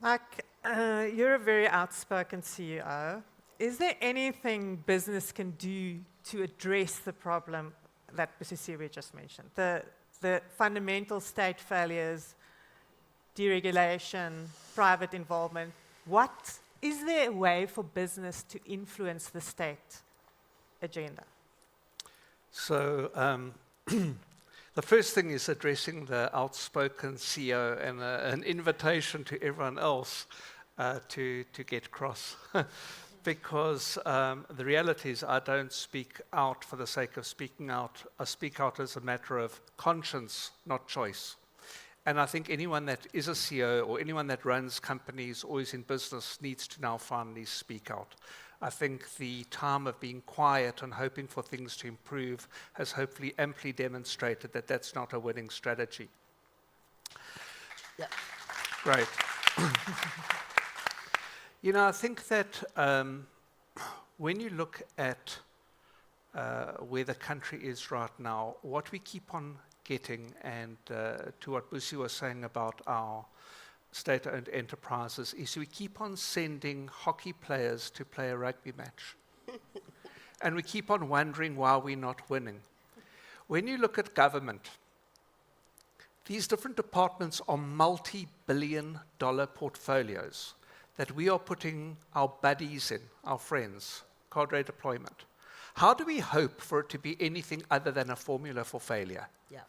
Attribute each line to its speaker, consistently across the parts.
Speaker 1: Like, you're a very outspoken CEO. Is there anything business can do to address the problem that Busisiwe just mentioned? The fundamental state failures, deregulation, private involvement. Is there a way for business to influence the state agenda?
Speaker 2: So the first thing is addressing the outspoken CEO and an invitation to everyone else to get cross. Because the reality is I don't speak out for the sake of speaking out. I speak out as a matter of conscience, not choice. And I think anyone that is a CEO or anyone that runs companies or is in business needs to now finally speak out. I think the time of being quiet and hoping for things to improve has hopefully amply demonstrated that that's not a winning strategy.
Speaker 3: Yeah.
Speaker 2: Great. I think that when you look at where the country is right now, what we keep on getting, and to what Busi was saying about our state-owned enterprises, is we keep on sending hockey players to play a rugby match. And we keep on wondering why we're not winning. When you look at government, these different departments are multi-billion-dollar portfolios that we are putting our buddies in, our friends, cadre deployment. How do we hope for it to be anything other than a formula for failure?
Speaker 3: Yeah.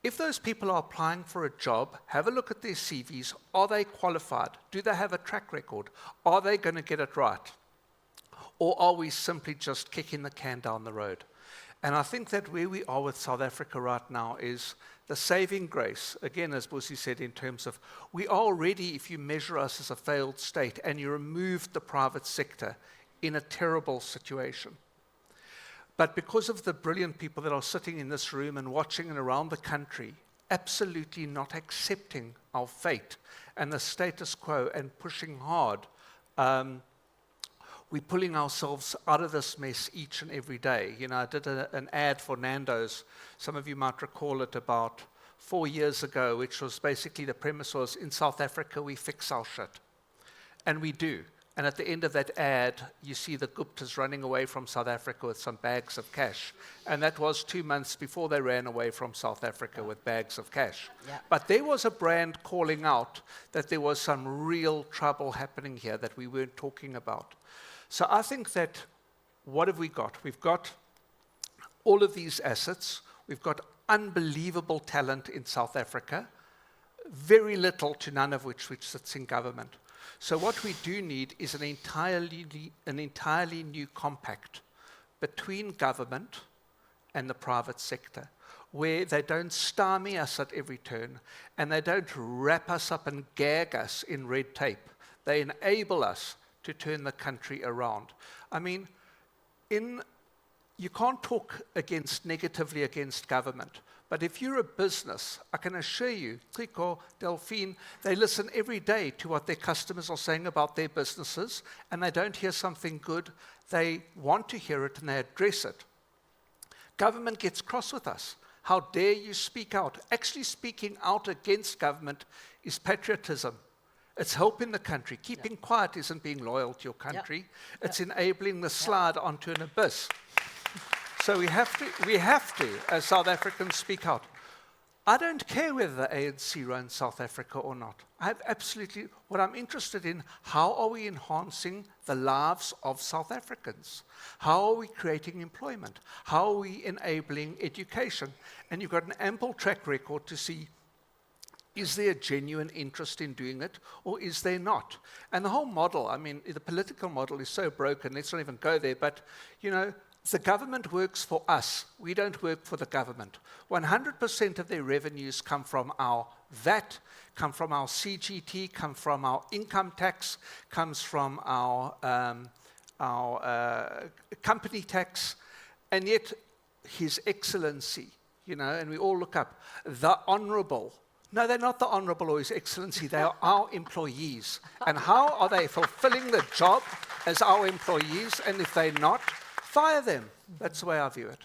Speaker 2: If those people are applying for a job, have a look at their CVs. Are they qualified? Do they have a track record? Are they going to get it right? Or are we simply just kicking the can down the road? And I think that where we are with South Africa right now is the saving grace, again, as Busi said, in terms of we are already, if you measure us as a failed state and you remove the private sector, in a terrible situation. But because of the brilliant people that are sitting in this room and watching and around the country, absolutely not accepting our fate and the status quo and pushing hard, we're pulling ourselves out of this mess each and every day. I did an ad for Nando's. Some of you might recall it about 4 years ago, which was basically the premise was, in South Africa, we fix our shit. And we do. And at the end of that ad, you see the Guptas running away from South Africa with some bags of cash. And that was 2 months before they ran away from South Africa with bags of cash.
Speaker 3: Yeah.
Speaker 2: But there was a brand calling out that there was some real trouble happening here that we weren't talking about. So I think that, what have we got? We've got all of these assets. We've got unbelievable talent in South Africa, very little to none of which sits in government. So what we do need is an entirely new compact between government and the private sector, where they don't stymie us at every turn, and they don't wrap us up and gag us in red tape. They enable us to turn the country around. I mean, you can't talk negatively against government, but if you're a business, I can assure you, Trico, Delphine, they listen every day to what their customers are saying about their businesses, and they don't hear something good, they want to hear it and they address it. Government gets cross with us. How dare you speak out? Actually speaking out against government is patriotism. It's helping the country. Keeping quiet isn't being loyal to your country. It's enabling the slide onto an abyss. So we have to, as South Africans, speak out. I don't care whether the ANC runs South Africa or not. What I'm interested in, how are we enhancing the lives of South Africans? How are we creating employment? How are we enabling education? And you've got an ample track record to see, is there a genuine interest in doing it, or is there not? And the whole model, I mean, the political model is so broken, let's not even go there, but, the government works for us. We don't work for the government. 100% of their revenues come from our VAT, come from our CGT, come from our income tax, comes from our company tax, and yet His Excellency, and we all look up, the Honourable. No, they're not the Honourable or His Excellency. They are our employees. And how are they fulfilling the job as our employees? And if they're not, fire them. That's the way I view it.